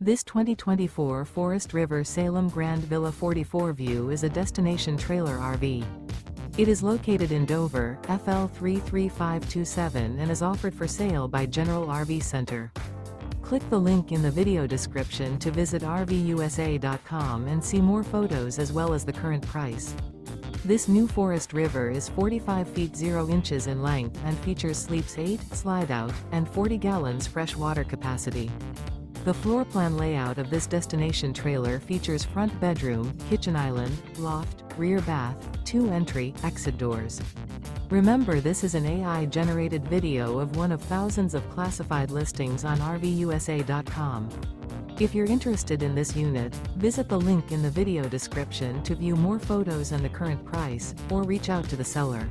This 2024 Forest River Salem Grand Villa 44 View is a destination trailer RV. It is located in Dover, FL 33527 and is offered for sale by General RV Center. Click the link in the video description to visit RVUSA.com and see more photos as well as the current price. This new Forest River is 45 feet 0 inches in length and features sleeps 8, Slideout, and 40 gallons fresh water capacity. The floor plan layout of this destination trailer features front bedroom, kitchen island, loft, rear bath, 2 entry, exit doors. Remember, this is an AI-generated video of one of thousands of classified listings on RVUSA.com. If you're interested in this unit, visit the link in the video description to view more photos and the current price, or reach out to the seller.